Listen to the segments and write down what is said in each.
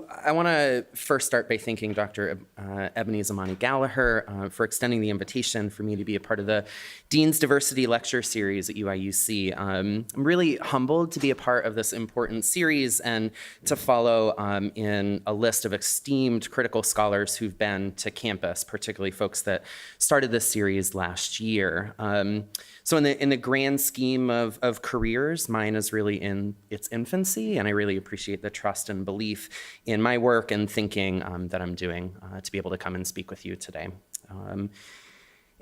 I want to first start by thanking Dr. Ebony Zamani-Gallagher for extending the invitation for me to be a part of the Dean's Diversity Lecture Series at UIUC. I'm really humbled to be a part of this important series and to follow in a list of esteemed critical scholars who've been to campus, particularly folks that started this series last year. So in the grand scheme of careers, mine is really in its infancy, and I really appreciate the trust and belief in my work and thinking that I'm doing to be able to come and speak with you today.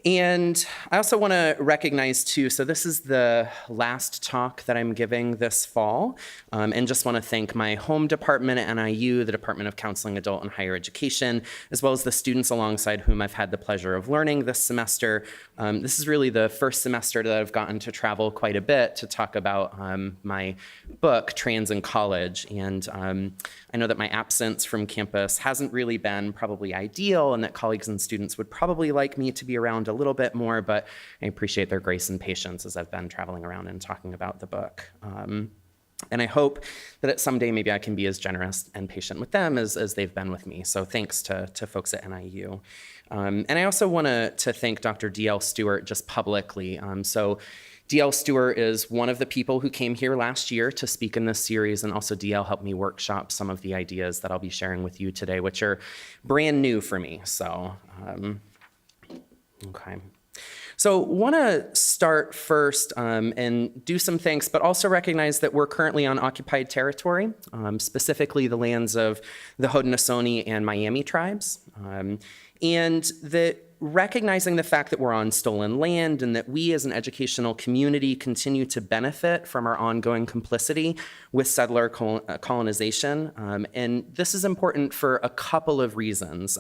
And I also want to recognize too, so this is the last talk that I'm giving this fall, and just want to thank my home department at NIU, the Department of Counseling, Adult and Higher Education, as well as the students alongside whom I've had the pleasure of learning this semester. This is really the first semester that I've gotten to travel quite a bit to talk about my book, Trans in College, and I know that my absence from campus hasn't really been probably ideal, and that colleagues and students would probably like me to be around a little bit more, but I appreciate their grace and patience as I've been traveling around and talking about the book. And I hope that someday maybe I can be as generous and patient with them as they've been with me. So thanks to folks at NIU. And I also want to thank Dr. D.L. Stewart just publicly. So D.L. Stewart is one of the people who came here last year to speak in this series, and also D.L. helped me workshop some of the ideas that I'll be sharing with you today, which are brand new for me. So, okay. So want to start first and do some thanks, but also recognize that we're currently on occupied territory, specifically the lands of the Haudenosaunee and Miami tribes, and that recognizing the fact that we're on stolen land and that we as an educational community continue to benefit from our ongoing complicity with settler colonization. And this is important for a couple of reasons.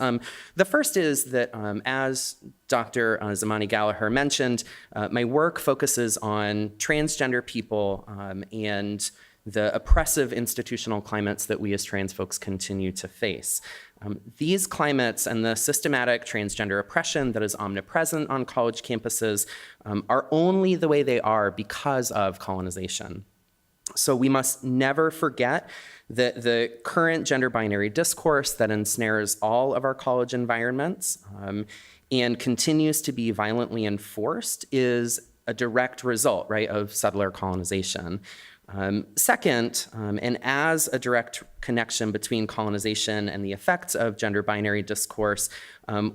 The first is that as Dr. Zamani-Gallagher mentioned, my work focuses on transgender people and the oppressive institutional climates that we as trans folks continue to face. These climates and the systematic transgender oppression that is omnipresent on college campuses are only the way they are because of colonization. So we must never forget that the current gender binary discourse that ensnares all of our college environments and continues to be violently enforced is a direct result, right, of settler colonization. Second, and as a direct connection between colonization and the effects of gender binary discourse,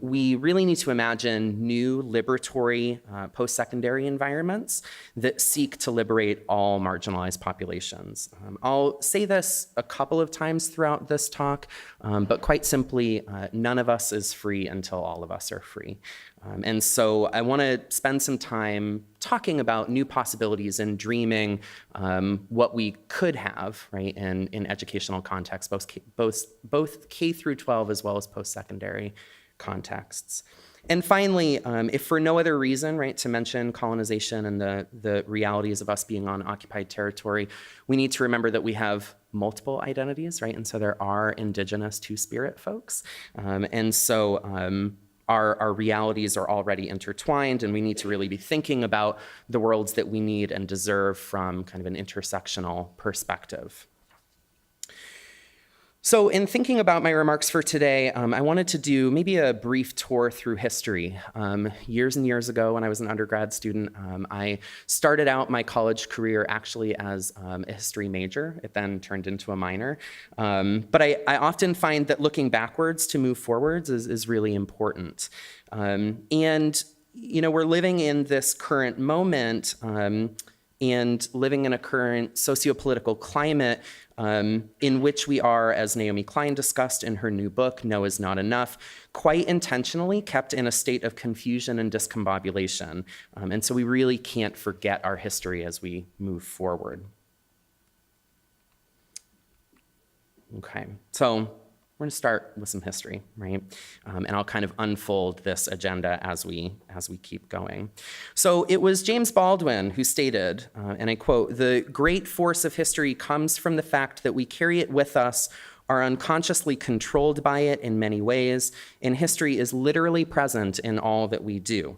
we really need to imagine new liberatory post-secondary environments that seek to liberate all marginalized populations. I'll say this a couple of times throughout this talk, but quite simply, none of us is free until all of us are free. And so I want to spend some time talking about new possibilities and dreaming what we could have, right, in educational contexts, both K through 12 as well as post-secondary contexts. And finally, if for no other reason, right, to mention colonization and the realities of us being on occupied territory, we need to remember that we have multiple identities, right? And so there are indigenous Two-Spirit folks. And so our realities are already intertwined, and we need to really be thinking about the worlds that we need and deserve from kind of an intersectional perspective. So in thinking about my remarks for today, I wanted to do maybe a brief tour through history. Years and years ago when I was an undergrad student, I started out my college career actually as a history major. It then turned into a minor. But I often find that looking backwards to move forwards is really important. And you know, we're living in this current moment and living in a current sociopolitical climate in which we are, as Naomi Klein discussed in her new book, No is Not Enough, quite intentionally kept in a state of confusion and discombobulation. And so we really can't forget our history as we move forward. Okay, so we're going to start with some history, right? And I'll kind of unfold this agenda as we keep going. So it was James Baldwin who stated, and I quote, "The great force of history comes from the fact that we carry it with us, are unconsciously controlled by it in many ways, and history is literally present in all that we do."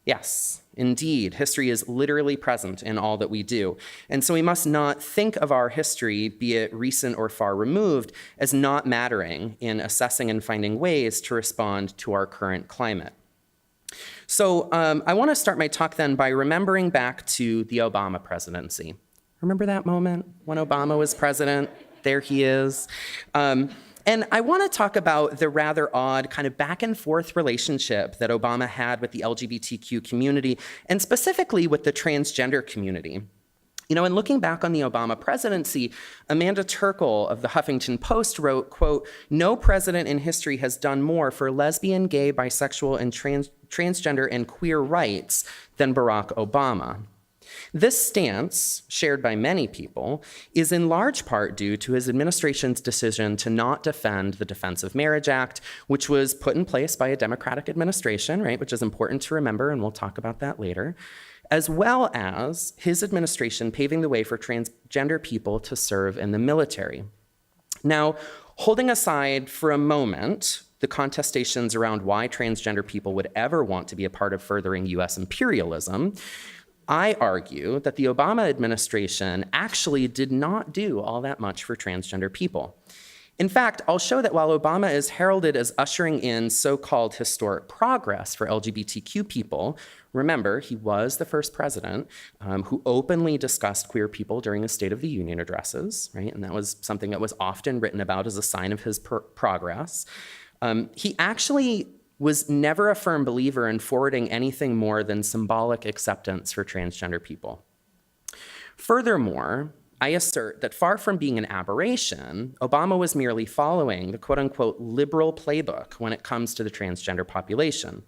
Yes, indeed, history is literally present in all that we do. And so we must not think of our history, be it recent or far removed, as not mattering in assessing and finding ways to respond to our current climate. So I want to start my talk then by remembering back to the Obama presidency. Remember that moment when Obama was president? There he is. And I want to talk about the rather odd kind of back and forth relationship that Obama had with the LGBTQ community, and specifically with the transgender community. You know, in looking back on the Obama presidency, Amanda Turkle of the Huffington Post wrote, quote, "No president in history has done more for lesbian, gay, bisexual, and transgender and queer rights than Barack Obama." This stance, shared by many people, is in large part due to his administration's decision to not defend the Defense of Marriage Act, which was put in place by a Democratic administration, right, which is important to remember, and we'll talk about that later, as well as his administration paving the way for transgender people to serve in the military. Now, holding aside for a moment the contestations around why transgender people would ever want to be a part of furthering US imperialism, I argue that the Obama administration actually did not do all that much for transgender people. In fact, I'll show that while Obama is heralded as ushering in so-called historic progress for LGBTQ people, remember, he was the first president who openly discussed queer people during his State of the Union addresses, right? And that was something that was often written about as a sign of his progress. He actually was never a firm believer in forwarding anything more than symbolic acceptance for transgender people. Furthermore, I assert that far from being an aberration, Obama was merely following the quote-unquote liberal playbook when it comes to the transgender population.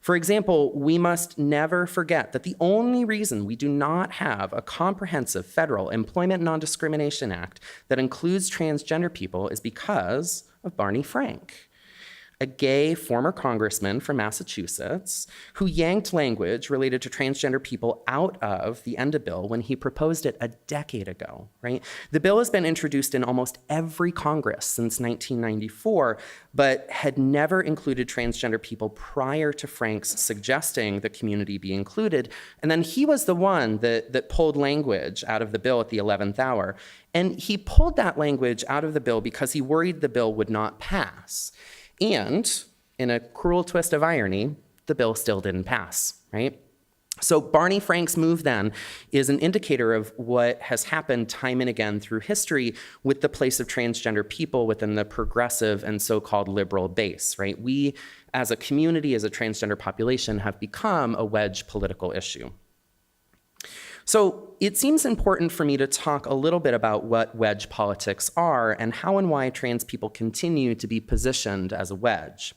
For example, we must never forget that the only reason we do not have a comprehensive federal Employment Non-Discrimination Act that includes transgender people is because of Barney Frank, a gay former congressman from Massachusetts who yanked language related to transgender people out of the ENDA bill when he proposed it a decade ago, right? The bill has been introduced in almost every Congress since 1994, but had never included transgender people prior to Frank's suggesting the community be included. And then he was the one that pulled language out of the bill at the 11th hour. And he pulled that language out of the bill because he worried the bill would not pass. And in a cruel twist of irony, the bill still didn't pass, right? So Barney Frank's move then is an indicator of what has happened time and again through history with the place of transgender people within the progressive and so-called liberal base, right? We, as a community, as a transgender population, have become a wedge political issue. So it seems important for me to talk a little bit about what wedge politics are and how and why trans people continue to be positioned as a wedge.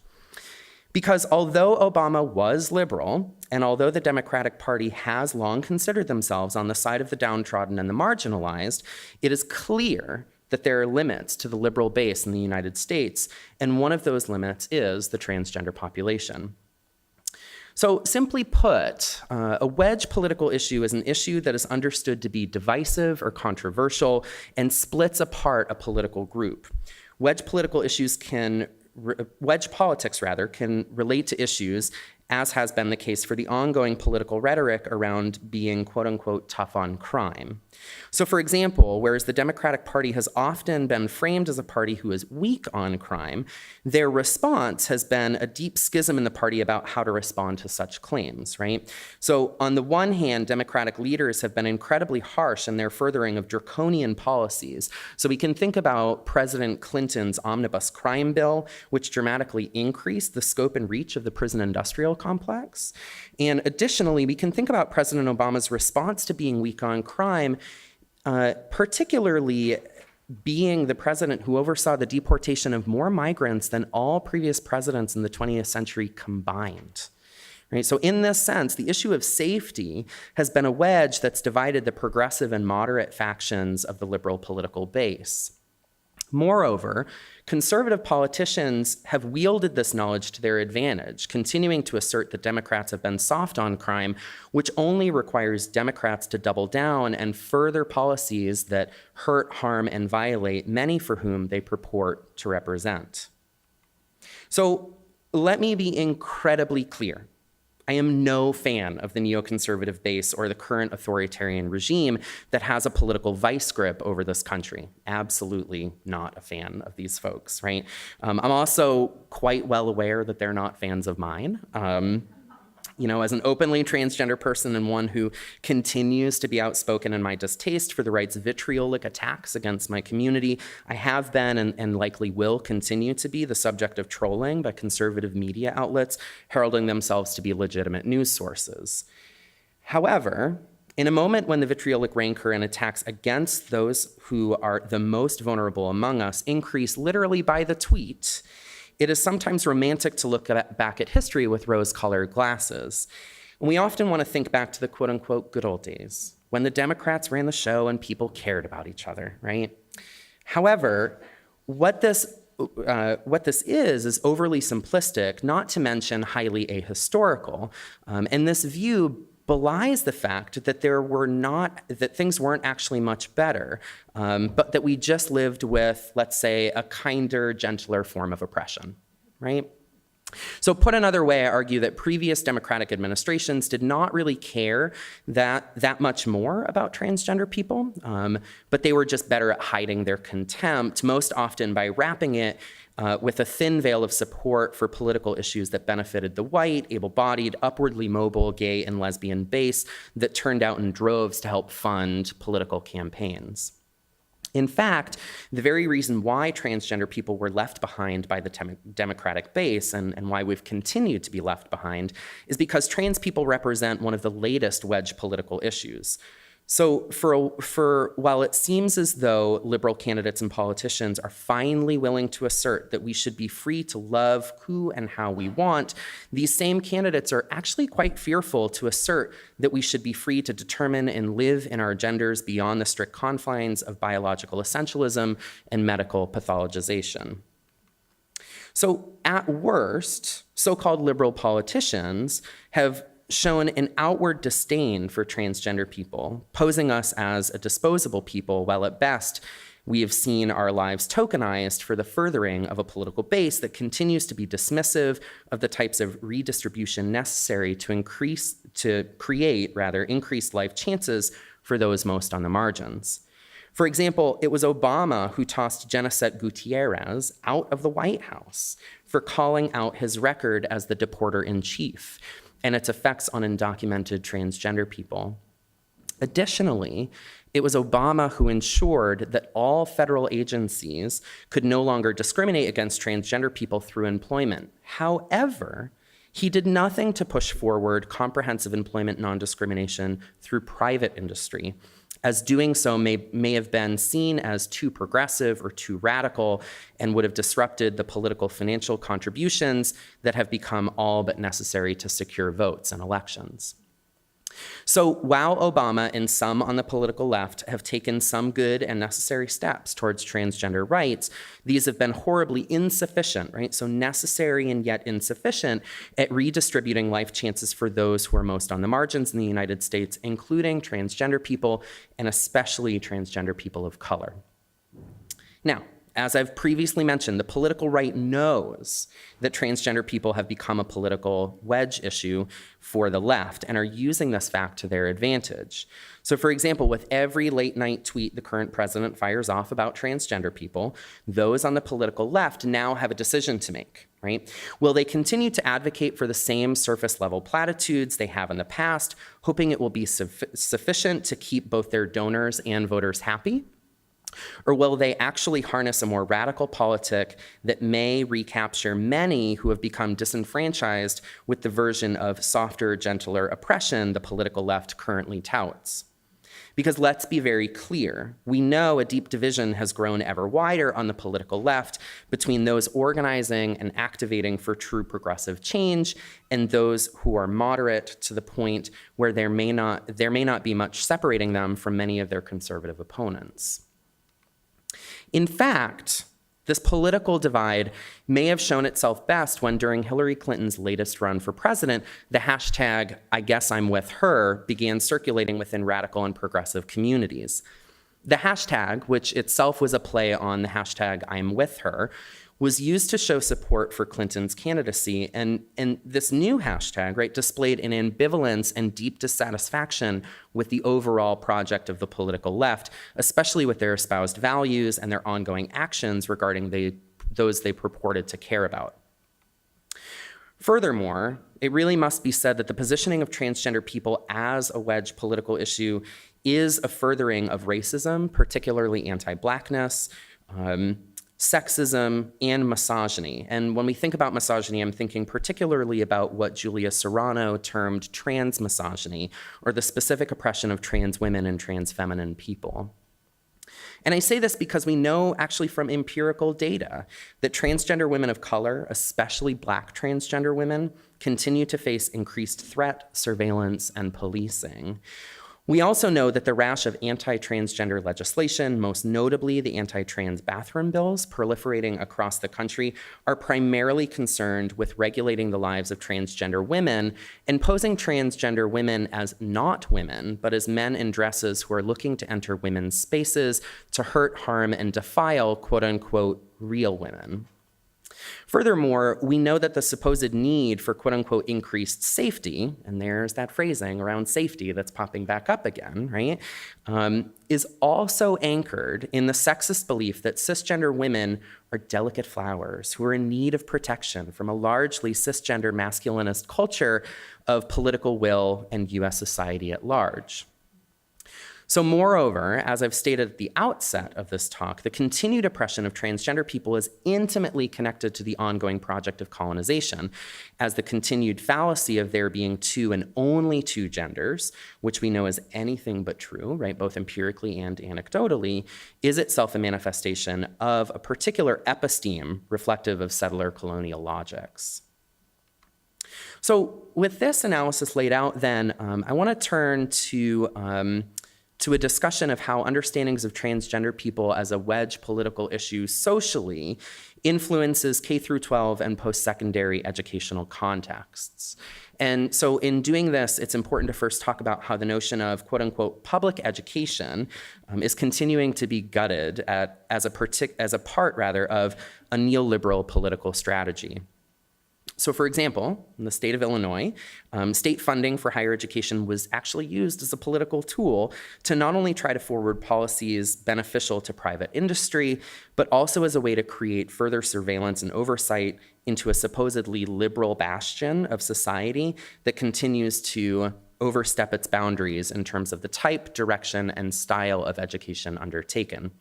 Because although Obama was liberal, and although the Democratic Party has long considered themselves on the side of the downtrodden and the marginalized, it is clear that there are limits to the liberal base in the United States, and one of those limits is the transgender population. So simply put, a wedge political issue is an issue that is understood to be divisive or controversial and splits apart a political group. Wedge politics can relate to issues, as has been the case for the ongoing political rhetoric around being quote-unquote tough on crime. So for example, whereas the Democratic Party has often been framed as a party who is weak on crime, their response has been a deep schism in the party about how to respond to such claims, right? So on the one hand, Democratic leaders have been incredibly harsh in their furthering of draconian policies. So we can think about President Clinton's omnibus crime bill, which dramatically increased the scope and reach of the prison industrial complex. And additionally, we can think about President Obama's response to being weak on crime, particularly being the president who oversaw the deportation of more migrants than all previous presidents in the 20th century combined. Right? So in this sense, the issue of safety has been a wedge that's divided the progressive and moderate factions of the liberal political base. Moreover, conservative politicians have wielded this knowledge to their advantage, continuing to assert that Democrats have been soft on crime, which only requires Democrats to double down and further policies that hurt, harm, and violate many for whom they purport to represent. So let me be incredibly clear. I am no fan of the neoconservative base or the current authoritarian regime that has a political vice grip over this country. Absolutely not a fan of these folks, right? I'm also quite well aware that they're not fans of mine. As an openly transgender person and one who continues to be outspoken in my distaste for the right's vitriolic attacks against my community, I have been and likely will continue to be the subject of trolling by conservative media outlets heralding themselves to be legitimate news sources. However, in a moment when the vitriolic rancor and attacks against those who are the most vulnerable among us increase literally by the tweet, it is sometimes romantic to look back at history with rose-colored glasses. And we often want to think back to the quote-unquote good old days, when the Democrats ran the show and people cared about each other, right? However, what this is overly simplistic, not to mention highly ahistorical, and this view belies the fact that that things weren't actually much better, but that we just lived with, let's say, a kinder, gentler form of oppression, right? So put another way, I argue that previous Democratic administrations did not really care that much more about transgender people, but they were just better at hiding their contempt, most often by wrapping it with a thin veil of support for political issues that benefited the white, able-bodied, upwardly mobile, gay, and lesbian base that turned out in droves to help fund political campaigns. In fact, the very reason why transgender people were left behind by the Democratic base and why we've continued to be left behind is because trans people represent one of the latest wedge political issues. So for while it seems as though liberal candidates and politicians are finally willing to assert that we should be free to love who and how we want, these same candidates are actually quite fearful to assert that we should be free to determine and live in our genders beyond the strict confines of biological essentialism and medical pathologization. So at worst, so-called liberal politicians have shown an outward disdain for transgender people, posing us as a disposable people, while at best, we have seen our lives tokenized for the furthering of a political base that continues to be dismissive of the types of redistribution necessary to create increased life chances for those most on the margins. For example, it was Obama who tossed Geneset Gutierrez out of the White House for calling out his record as the deporter-in-chief and its effects on undocumented transgender people. Additionally, it was Obama who ensured that all federal agencies could no longer discriminate against transgender people through employment. However, he did nothing to push forward comprehensive employment non-discrimination through private industry, as doing so may have been seen as too progressive or too radical and would have disrupted the political financial contributions that have become all but necessary to secure votes in elections. So while Obama and some on the political left have taken some good and necessary steps towards transgender rights, these have been horribly insufficient, right? So necessary and yet insufficient at redistributing life chances for those who are most on the margins in the United States, including transgender people and especially transgender people of color. Now, as I've previously mentioned, the political right knows that transgender people have become a political wedge issue for the left and are using this fact to their advantage. So for example, with every late night tweet the current president fires off about transgender people, those on the political left now have a decision to make, right? Will they continue to advocate for the same surface level platitudes they have in the past, hoping it will be sufficient to keep both their donors and voters happy? Or will they actually harness a more radical politic that may recapture many who have become disenfranchised with the version of softer, gentler oppression the political left currently touts? Because let's be very clear, we know a deep division has grown ever wider on the political left between those organizing and activating for true progressive change and those who are moderate to the point where there may not be much separating them from many of their conservative opponents. In fact, this political divide may have shown itself best when during Hillary Clinton's latest run for president, the hashtag #IguessI'mWithHer began circulating within radical and progressive communities. The hashtag, which itself was a play on the hashtag #I'mWithHer, was used to show support for Clinton's candidacy. And this new hashtag, right, displayed an ambivalence and deep dissatisfaction with the overall project of the political left, especially with their espoused values and their ongoing actions regarding those they purported to care about. Furthermore, it really must be said that the positioning of transgender people as a wedge political issue is a furthering of racism, particularly anti-Blackness, sexism, and misogyny. And when we think about misogyny, I'm thinking particularly about what Julia Serrano termed trans misogyny, or the specific oppression of trans women and trans feminine people. And I say this because we know actually from empirical data that transgender women of color, especially Black transgender women, continue to face increased threat, surveillance, and policing. We also know that the rash of anti-transgender legislation, most notably the anti-trans bathroom bills proliferating across the country, are primarily concerned with regulating the lives of transgender women and posing transgender women as not women, but as men in dresses who are looking to enter women's spaces to hurt, harm, and defile, quote unquote, real women. Furthermore, we know that the supposed need for quote-unquote increased safety, and there's that phrasing around safety that's popping back up again, right, is also anchored in the sexist belief that cisgender women are delicate flowers who are in need of protection from a largely cisgender masculinist culture of political will and US society at large. So moreover, as I've stated at the outset of this talk, the continued oppression of transgender people is intimately connected to the ongoing project of colonization, as the continued fallacy of there being two and only two genders, which we know is anything but true, right, both empirically and anecdotally, is itself a manifestation of a particular episteme reflective of settler colonial logics. So with this analysis laid out then, I want to turn to a discussion of how understandings of transgender people as a wedge political issue socially influences K through 12 and post-secondary educational contexts. And so in doing this, it's important to first talk about how the notion of quote unquote public education is continuing to be gutted as a part of a neoliberal political strategy. So for example, in the state of Illinois, state funding for higher education was actually used as a political tool to not only try to forward policies beneficial to private industry, but also as a way to create further surveillance and oversight into a supposedly liberal bastion of society that continues to overstep its boundaries in terms of the type, direction, and style of education undertaken.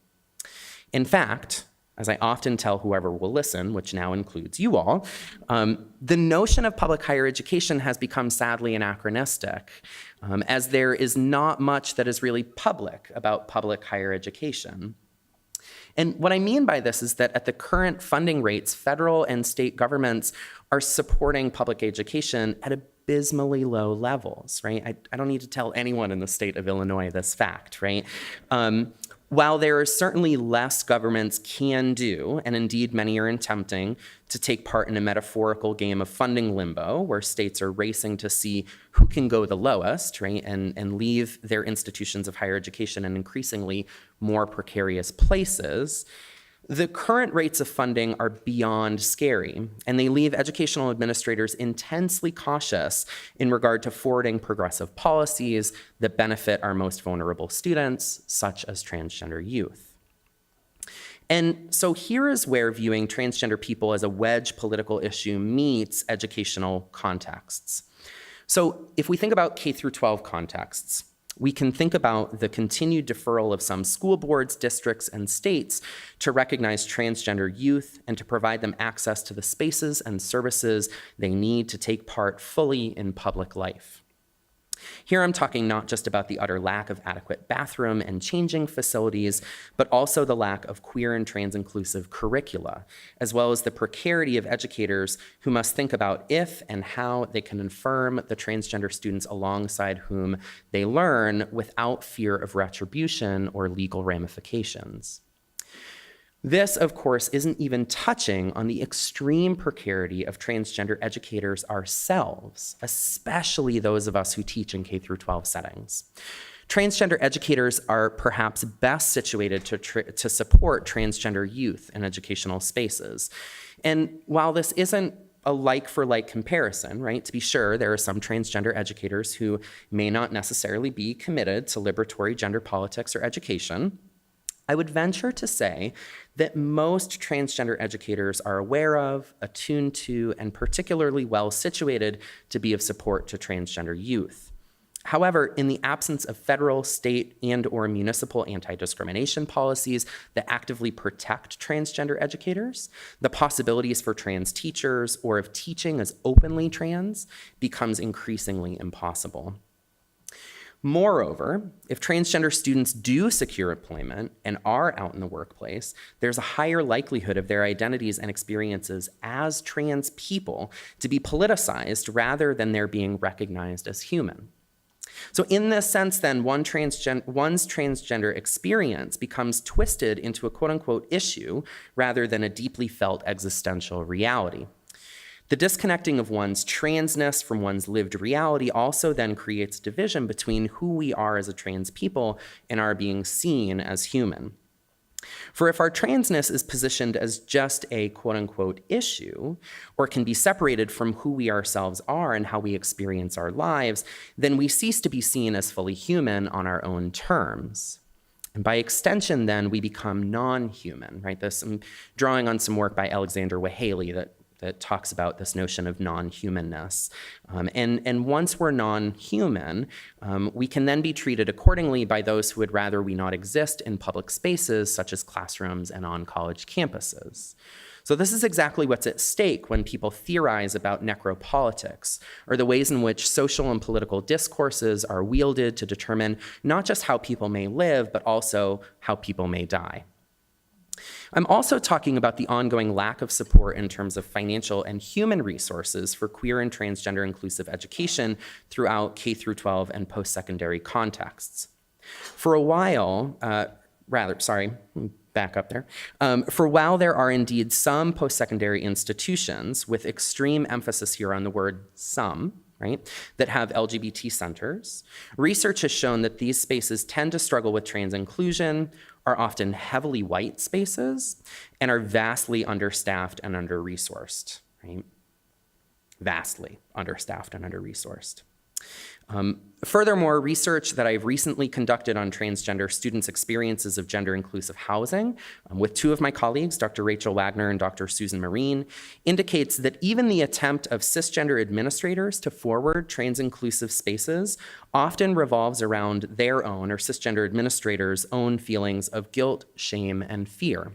In fact, as I often tell whoever will listen, which now includes you all, the notion of public higher education has become sadly anachronistic, as there is not much that is really public about public higher education. And what I mean by this is that at the current funding rates, federal and state governments are supporting public education at abysmally low levels, right? I don't need to tell anyone in the state of Illinois this fact, right? While there is certainly less governments can do, and indeed many are attempting to take part in a metaphorical game of funding limbo, where states are racing to see who can go the lowest, right, and leave their institutions of higher education in increasingly more precarious places, the current rates of funding are beyond scary, and they leave educational administrators intensely cautious in regard to forwarding progressive policies that benefit our most vulnerable students, such as transgender youth. And so here is where viewing transgender people as a wedge political issue meets educational contexts. So if we think about K through 12 contexts, we can think about the continued deferral of some school boards, districts, and states to recognize transgender youth and to provide them access to the spaces and services they need to take part fully in public life. Here I'm talking not just about the utter lack of adequate bathroom and changing facilities, but also the lack of queer and trans-inclusive curricula, as well as the precarity of educators who must think about if and how they can affirm the transgender students alongside whom they learn without fear of retribution or legal ramifications. This, of course, isn't even touching on the extreme precarity of transgender educators ourselves, especially those of us who teach in K through 12 settings. Transgender educators are perhaps best situated to support transgender youth in educational spaces. And while this isn't a like-for-like comparison, right? To be sure, there are some transgender educators who may not necessarily be committed to liberatory gender politics or education. I would venture to say that most transgender educators are aware of, attuned to, and particularly well situated to be of support to transgender youth. However, in the absence of federal, state, and/or municipal anti-discrimination policies that actively protect transgender educators, the possibilities for trans teachers or of teaching as openly trans becomes increasingly impossible. Moreover, if transgender students do secure employment and are out in the workplace, there's a higher likelihood of their identities and experiences as trans people to be politicized rather than their being recognized as human. So in this sense, then, one's transgender experience becomes twisted into a quote-unquote issue rather than a deeply felt existential reality. The disconnecting of one's transness from one's lived reality also then creates division between who we are as a trans people and our being seen as human. For if our transness is positioned as just a quote-unquote issue, or can be separated from who we ourselves are and how we experience our lives, then we cease to be seen as fully human on our own terms. And by extension, then, we become non-human, right? I'm drawing on some work by Alexander Wahaley that talks about this notion of non-humanness. And once we're non-human, we can then be treated accordingly by those who would rather we not exist in public spaces, such as classrooms and on college campuses. So this is exactly what's at stake when people theorize about necropolitics, or the ways in which social and political discourses are wielded to determine not just how people may live, but also how people may die. I'm also talking about the ongoing lack of support in terms of financial and human resources for queer and transgender inclusive education throughout K-12 and post-secondary contexts. For a while, back up there. For while there are indeed some post-secondary institutions, with extreme emphasis here on the word some, right, that have LGBT centers, research has shown that these spaces tend to struggle with trans inclusion, are often heavily white spaces, and are vastly understaffed and under-resourced, right? Vastly understaffed and under-resourced. Furthermore, research that I've recently conducted on transgender students' experiences of gender-inclusive housing with two of my colleagues, Dr. Rachel Wagner and Dr. Susan Marine, indicates that even the attempt of cisgender administrators to forward trans-inclusive spaces often revolves around their own, or cisgender administrators' own feelings of guilt, shame, and fear.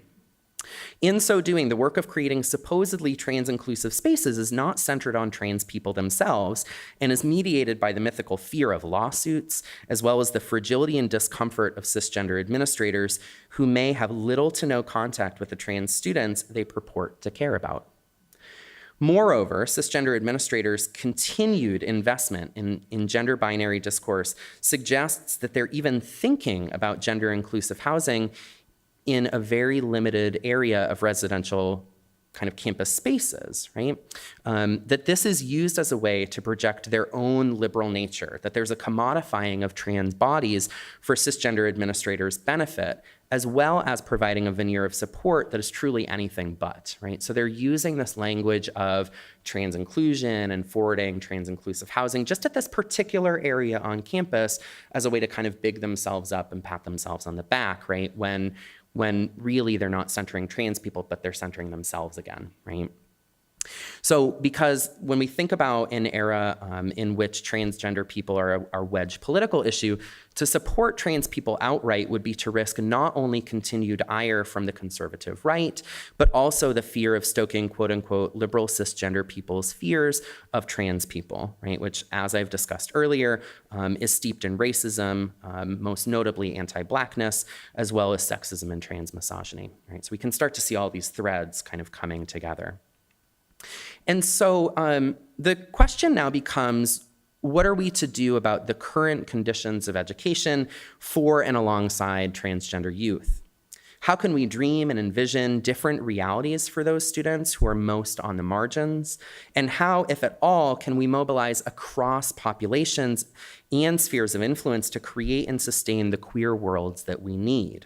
In so doing, the work of creating supposedly trans-inclusive spaces is not centered on trans people themselves and is mediated by the mythical fear of lawsuits, as well as the fragility and discomfort of cisgender administrators who may have little to no contact with the trans students they purport to care about. Moreover, cisgender administrators' continued investment in gender binary discourse suggests that they're even thinking about gender-inclusive housing in a very limited area of residential kind of campus spaces, right? That this is used as a way to project their own liberal nature, that there's a commodifying of trans bodies for cisgender administrators' benefit, as well as providing a veneer of support that is truly anything but, right? So they're using this language of trans inclusion and forwarding trans inclusive housing just at this particular area on campus as a way to kind of big themselves up and pat themselves on the back, right? When really they're not centering trans people, but they're centering themselves again, right? So because when we think about an era in which transgender people are a wedge political issue, to support trans people outright would be to risk not only continued ire from the conservative right, but also the fear of stoking quote unquote liberal cisgender people's fears of trans people, right? Which, as I've discussed earlier, is steeped in racism, most notably anti-Blackness, as well as sexism and trans misogyny, right? So we can start to see all these threads kind of coming together. And so the question now becomes, what are we to do about the current conditions of education for and alongside transgender youth? How can we dream and envision different realities for those students who are most on the margins? And how, if at all, can we mobilize across populations and spheres of influence to create and sustain the queer worlds that we need?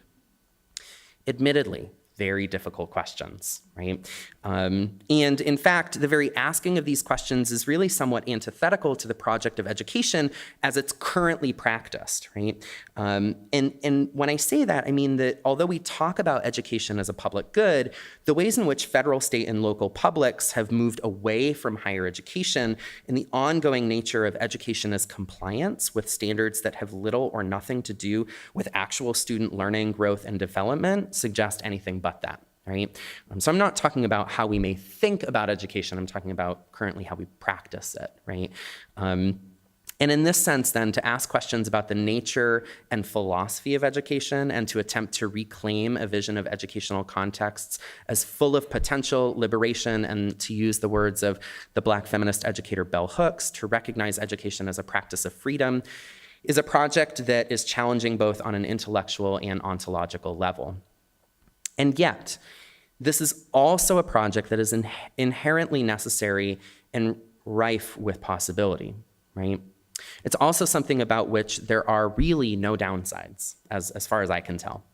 Admittedly, very difficult questions, right? And in fact, the very asking of these questions is really somewhat antithetical to the project of education as it's currently practiced, right? And when I say that, I mean that although we talk about education as a public good, the ways in which federal, state, and local publics have moved away from higher education and the ongoing nature of education as compliance with standards that have little or nothing to do with actual student learning, growth, and development suggest anything but that, right? So I'm not talking about how we may think about education, I'm talking about currently how we practice it, right? And in this sense, then, to ask questions about the nature and philosophy of education and to attempt to reclaim a vision of educational contexts as full of potential, liberation, and to use the words of the Black feminist educator Bell Hooks, to recognize education as a practice of freedom, is a project that is challenging both on an intellectual and ontological level. And yet, this is also a project that is inherently necessary and rife with possibility, right? It's also something about which there are really no downsides, as far as I can tell.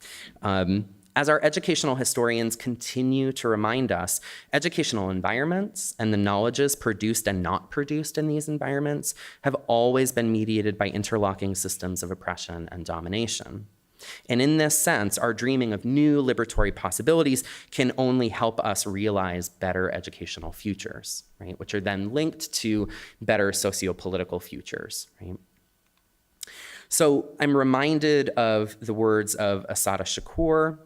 As our educational historians continue to remind us, educational environments and the knowledges produced and not produced in these environments have always been mediated by interlocking systems of oppression and domination. And in this sense, our dreaming of new liberatory possibilities can only help us realize better educational futures, right? Which are then linked to better socio-political futures, right? So I'm reminded of the words of Assata Shakur,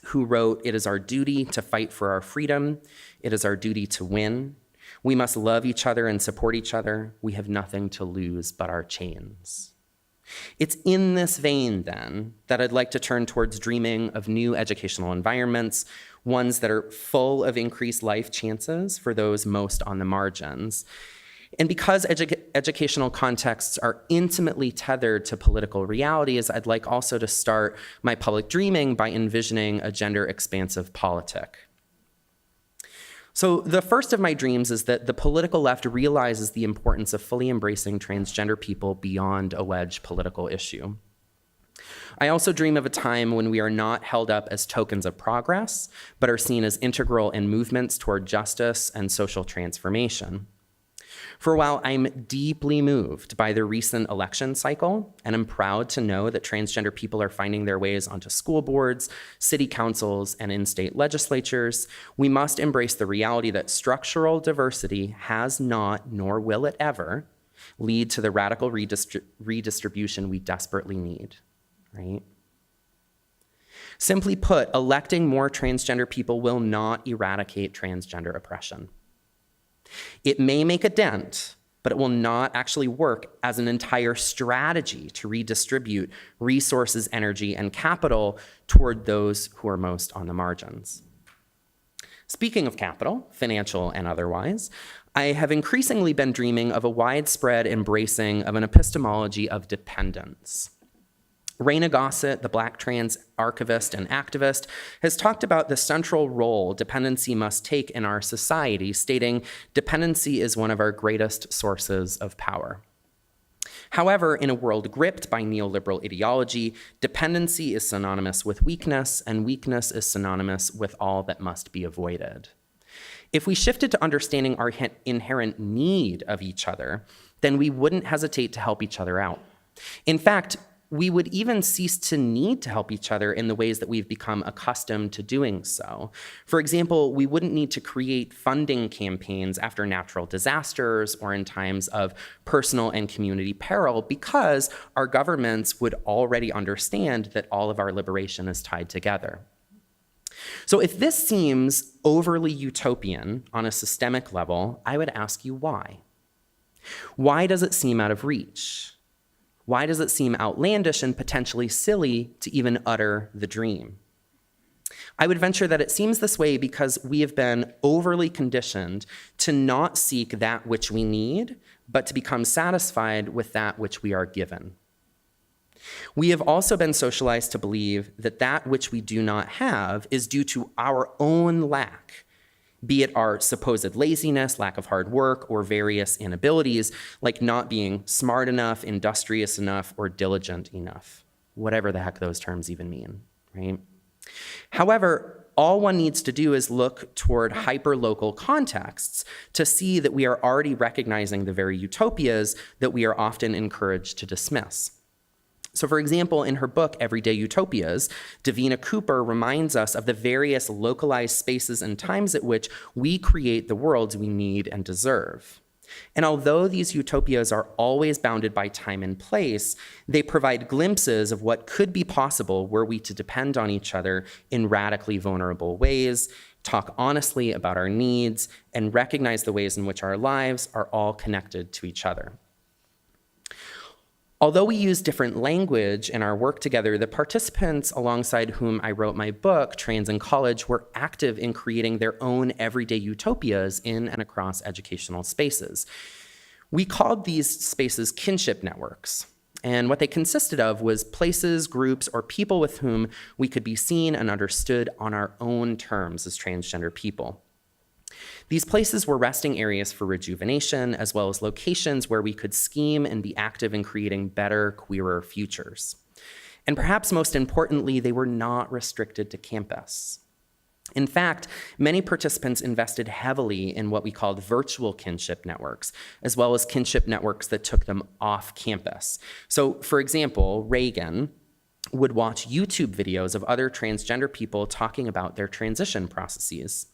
who wrote, "It is our duty to fight for our freedom. It is our duty to win. We must love each other and support each other. We have nothing to lose but our chains." It's in this vein, then, that I'd like to turn towards dreaming of new educational environments, ones that are full of increased life chances for those most on the margins. And because educational contexts are intimately tethered to political realities, I'd like also to start my public dreaming by envisioning a gender-expansive politic. So the first of my dreams is that the political left realizes the importance of fully embracing transgender people beyond a wedge political issue. I also dream of a time when we are not held up as tokens of progress, but are seen as integral in movements toward justice and social transformation. For while I'm deeply moved by the recent election cycle, and I'm proud to know that transgender people are finding their ways onto school boards, city councils, and in state legislatures, we must embrace the reality that structural diversity has not, nor will it ever, lead to the radical redistribution we desperately need, right? Simply put, electing more transgender people will not eradicate transgender oppression. It may make a dent, but it will not actually work as an entire strategy to redistribute resources, energy, and capital toward those who are most on the margins. Speaking of capital, financial and otherwise, I have increasingly been dreaming of a widespread embracing of an epistemology of dependence. Raina Gossett, the Black trans archivist and activist, has talked about the central role dependency must take in our society, stating, "Dependency is one of our greatest sources of power." However, in a world gripped by neoliberal ideology, dependency is synonymous with weakness, and weakness is synonymous with all that must be avoided. If we shifted to understanding our inherent need of each other, then we wouldn't hesitate to help each other out. In fact, we would even cease to need to help each other in the ways that we've become accustomed to doing so. For example, we wouldn't need to create funding campaigns after natural disasters or in times of personal and community peril because our governments would already understand that all of our liberation is tied together. So if this seems overly utopian on a systemic level, I would ask you why. Why does it seem out of reach? Why does it seem outlandish and potentially silly to even utter the dream? I would venture that it seems this way because we have been overly conditioned to not seek that which we need, but to become satisfied with that which we are given. We have also been socialized to believe that that which we do not have is due to our own lack, be it our supposed laziness, lack of hard work, or various inabilities, like not being smart enough, industrious enough, or diligent enough, whatever the heck those terms even mean, right? However, all one needs to do is look toward hyper-local contexts to see that we are already recognizing the very utopias that we are often encouraged to dismiss. So for example, in her book, Everyday Utopias, Davina Cooper reminds us of the various localized spaces and times at which we create the worlds we need and deserve. And although these utopias are always bounded by time and place, they provide glimpses of what could be possible were we to depend on each other in radically vulnerable ways, talk honestly about our needs, and recognize the ways in which our lives are all connected to each other. Although we use different language in our work together, the participants alongside whom I wrote my book, Trans in College, were active in creating their own everyday utopias in and across educational spaces. We called these spaces kinship networks, and what they consisted of was places, groups, or people with whom we could be seen and understood on our own terms as transgender people. These places were resting areas for rejuvenation, as well as locations where we could scheme and be active in creating better, queerer futures. And perhaps most importantly, they were not restricted to campus. In fact, many participants invested heavily in what we called virtual kinship networks, as well as kinship networks that took them off campus. So, for example, Reagan would watch YouTube videos of other transgender people talking about their transition processes.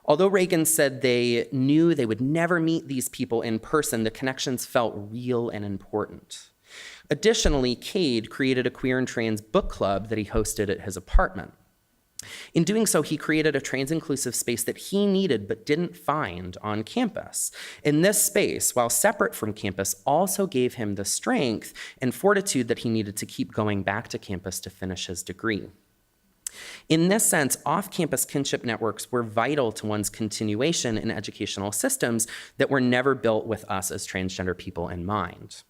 Although Reagan said they knew they would never meet these people in person, the connections felt real and important. Additionally, Cade created a queer and trans book club that he hosted at his apartment. In doing so, he created a trans-inclusive space that he needed but didn't find on campus. And this space, while separate from campus, also gave him the strength and fortitude that he needed to keep going back to campus to finish his degree. In this sense, off-campus kinship networks were vital to one's continuation in educational systems that were never built with us as transgender people in mind.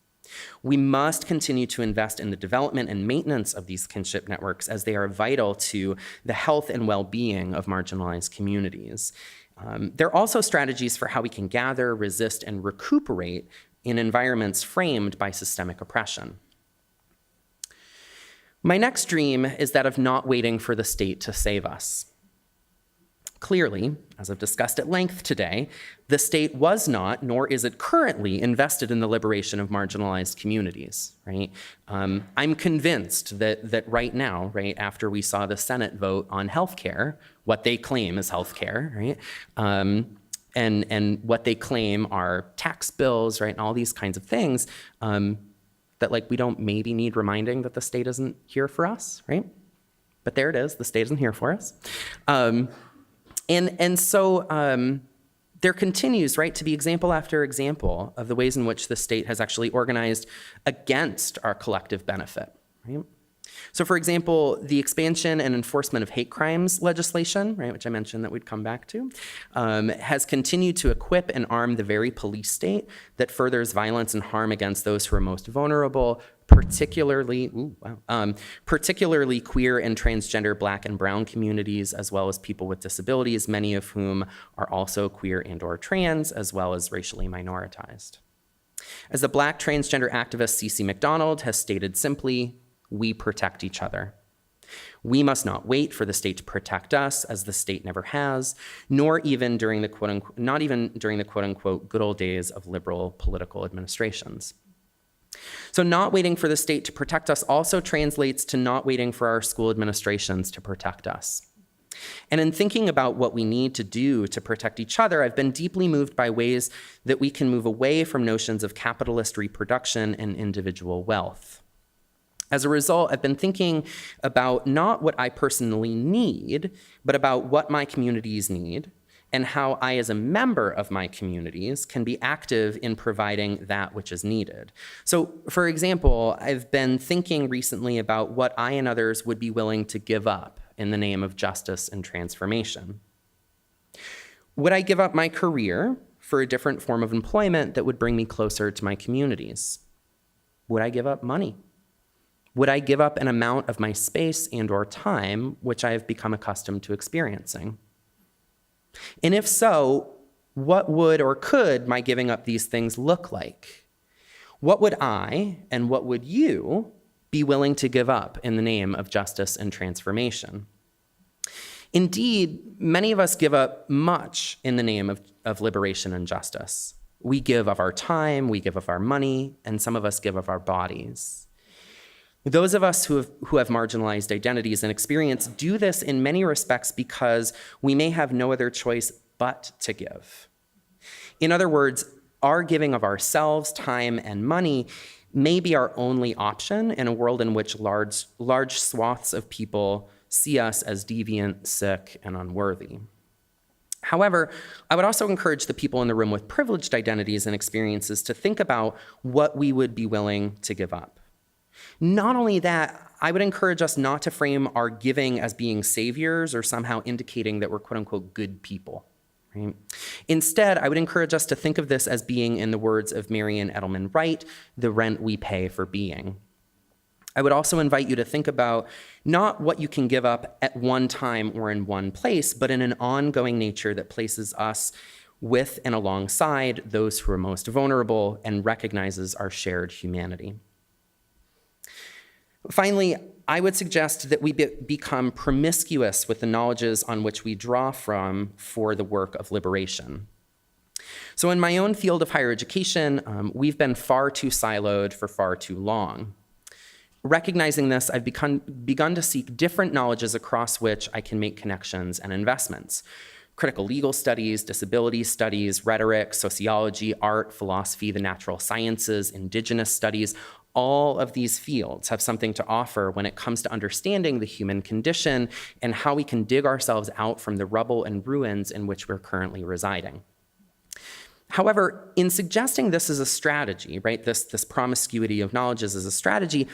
We must continue to invest in the development and maintenance of these kinship networks as they are vital to the health and well-being of marginalized communities. There are also strategies for how we can gather, resist, and recuperate in environments framed by systemic oppression. My next dream is that of not waiting for the state to save us. Clearly, as I've discussed at length today, the state was not, nor is it currently, invested in the liberation of marginalized communities, right? I'm convinced that right now, right, after we saw the Senate vote on healthcare, what they claim is healthcare, right? And what they claim are tax bills, right, and all these kinds of things, that like we don't maybe need reminding that the state isn't here for us, right? But there it is, the state isn't here for us. So there continues, right, to be example after example of the ways in which the state has actually organized against our collective benefit, right? So for example, the expansion and enforcement of hate crimes legislation, right, which I mentioned that we'd come back to, has continued to equip and arm the very police state that furthers violence and harm against those who are most vulnerable, particularly queer and transgender Black and brown communities, as well as people with disabilities, many of whom are also queer and or trans, as well as racially minoritized. As the Black transgender activist CeCe McDonald has stated simply, we protect each other. We must not wait for the state to protect us, as the state never has, nor even during the quote-unquote good old days of liberal political administrations. So not waiting for the state to protect us also translates to not waiting for our school administrations to protect us. And in thinking about what we need to do to protect each other, I've been deeply moved by ways that we can move away from notions of capitalist reproduction and individual wealth. As a result, I've been thinking about not what I personally need, but about what my communities need and how I, as a member of my communities, can be active in providing that which is needed. So, for example, I've been thinking recently about what I and others would be willing to give up in the name of justice and transformation. Would I give up my career for a different form of employment that would bring me closer to my communities? Would I give up money? Would I give up an amount of my space and or time which I have become accustomed to experiencing? And if so, what would or could my giving up these things look like? What would I and what would you be willing to give up in the name of justice and transformation? Indeed, many of us give up much in the name of liberation and justice. We give of our time, we give of our money, and some of us give of our bodies. Those of us who have marginalized identities and experience do this in many respects because we may have no other choice but to give. In other words, our giving of ourselves, time, and money may be our only option in a world in which large swaths of people see us as deviant, sick, and unworthy. However, I would also encourage the people in the room with privileged identities and experiences to think about what we would be willing to give up. Not only that, I would encourage us not to frame our giving as being saviors or somehow indicating that we're quote unquote good people. Right? Instead, I would encourage us to think of this as being, in the words of Marian Edelman Wright, the rent we pay for being. I would also invite you to think about not what you can give up at one time or in one place, but in an ongoing nature that places us with and alongside those who are most vulnerable and recognizes our shared humanity. Finally, I would suggest that we become promiscuous with the knowledges on which we draw from for the work of liberation. So in my own field of higher education, we've been far too siloed for far too long. Recognizing this, I've begun to seek different knowledges across which I can make connections and investments. Critical legal studies, disability studies, rhetoric, sociology, art, philosophy, the natural sciences, indigenous studies, all of these fields have something to offer when it comes to understanding the human condition and how we can dig ourselves out from the rubble and ruins in which we're currently residing. However, in suggesting this as a strategy, right, this promiscuity of knowledges as a strategy,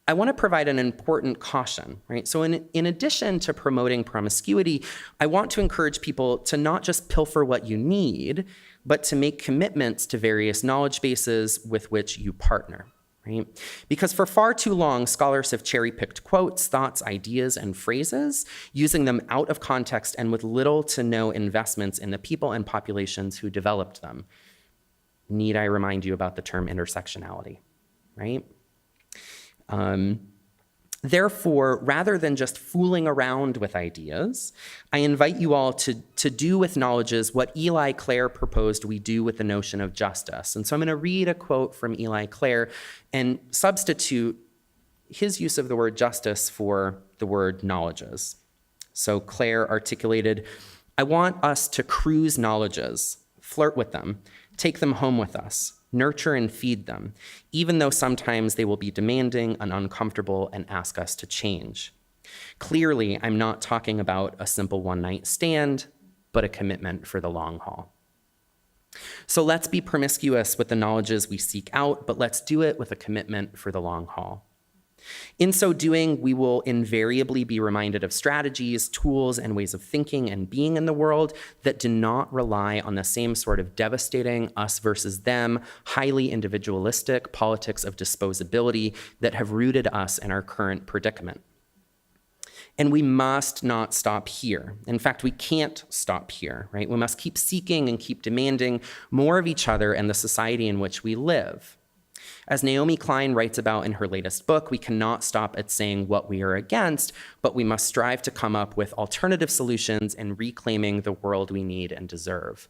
I want to provide an important caution, right? So in addition to promoting promiscuity, I want to encourage people to not just pilfer what you need, but to make commitments to various knowledge bases with which you partner. Right? Because for far too long, scholars have cherry-picked quotes, thoughts, ideas, and phrases, using them out of context and with little to no investments in the people and populations who developed them. Need I remind you about the term intersectionality, right? Therefore, rather than just fooling around with ideas, I invite you all to do with knowledges what Eli Clare proposed we do with the notion of justice. And so I'm going to read a quote from Eli Clare and substitute his use of the word justice for the word knowledges. So Clare articulated, I want us to cruise knowledges, flirt with them, take them home with us, nurture and feed them, even though sometimes they will be demanding and uncomfortable and ask us to change. Clearly, I'm not talking about a simple one-night stand, but a commitment for the long haul. So let's be promiscuous with the knowledges we seek out, but let's do it with a commitment for the long haul. In so doing, we will invariably be reminded of strategies, tools, and ways of thinking and being in the world that do not rely on the same sort of devastating us versus them, highly individualistic politics of disposability that have rooted us in our current predicament. And we must not stop here. In fact, we can't stop here, right? We must keep seeking and keep demanding more of each other and the society in which we live. As Naomi Klein writes about in her latest book, we cannot stop at saying what we are against, but we must strive to come up with alternative solutions and reclaiming the world we need and deserve.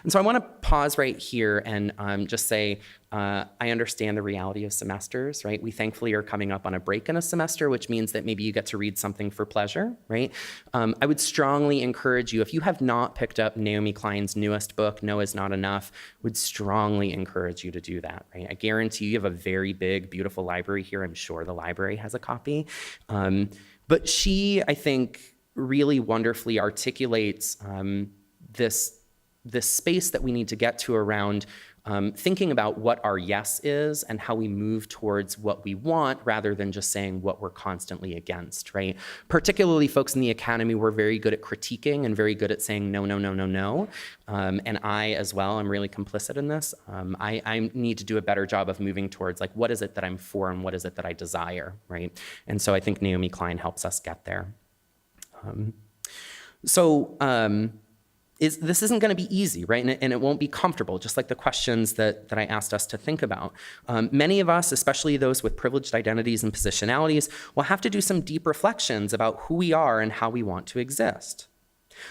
And so I want to pause right here and just say, I understand the reality of semesters, right? We thankfully are coming up on a break in a semester, which means that maybe you get to read something for pleasure, right? I would strongly encourage you, if you have not picked up Naomi Klein's newest book, No Is Not Enough, would strongly encourage you to do that, right? I guarantee you have a very big, beautiful library here. I'm sure the library has a copy. But she, I think, really wonderfully articulates this space that we need to get to around thinking about what our yes is and how we move towards what we want rather than just saying what we're constantly against, right? Particularly folks in the academy, we're very good at critiquing and very good at saying no, no, no, no, no. And I as well, I'm really complicit in this. I need to do a better job of moving towards like, what is it that I'm for and what is it that I desire, right? And so I think Naomi Klein helps us get there. This isn't going to be easy, right? And it won't be comfortable, just like the questions that I asked us to think about. Many of us, especially those with privileged identities and positionalities, will have to do some deep reflections about who we are and how we want to exist.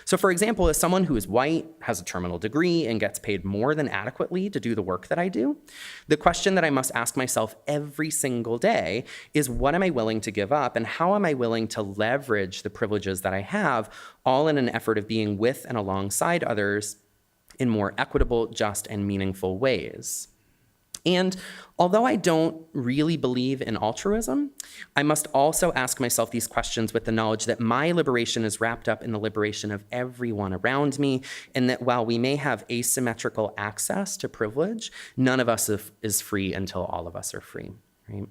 So for example, as someone who is white, has a terminal degree, and gets paid more than adequately to do the work that I do, the question that I must ask myself every single day is, what am I willing to give up, and how am I willing to leverage the privileges that I have, all in an effort of being with and alongside others in more equitable, just, and meaningful ways? And although I don't really believe in altruism, I must also ask myself these questions with the knowledge that my liberation is wrapped up in the liberation of everyone around me, and that while we may have asymmetrical access to privilege, none of us is free until all of us are free, right?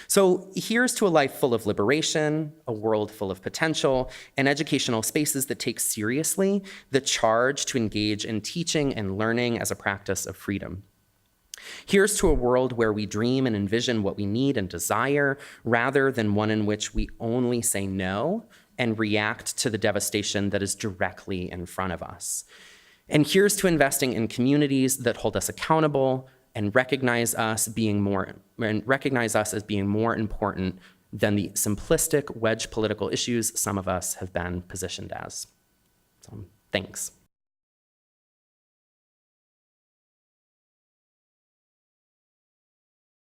So here's to a life full of liberation, a world full of potential, and educational spaces that take seriously the charge to engage in teaching and learning as a practice of freedom. Here's to a world where we dream and envision what we need and desire, rather than one in which we only say no and react to the devastation that is directly in front of us. And here's to investing in communities that hold us accountable and recognize us as being more important than the simplistic wedge political issues some of us have been positioned as. So, thanks.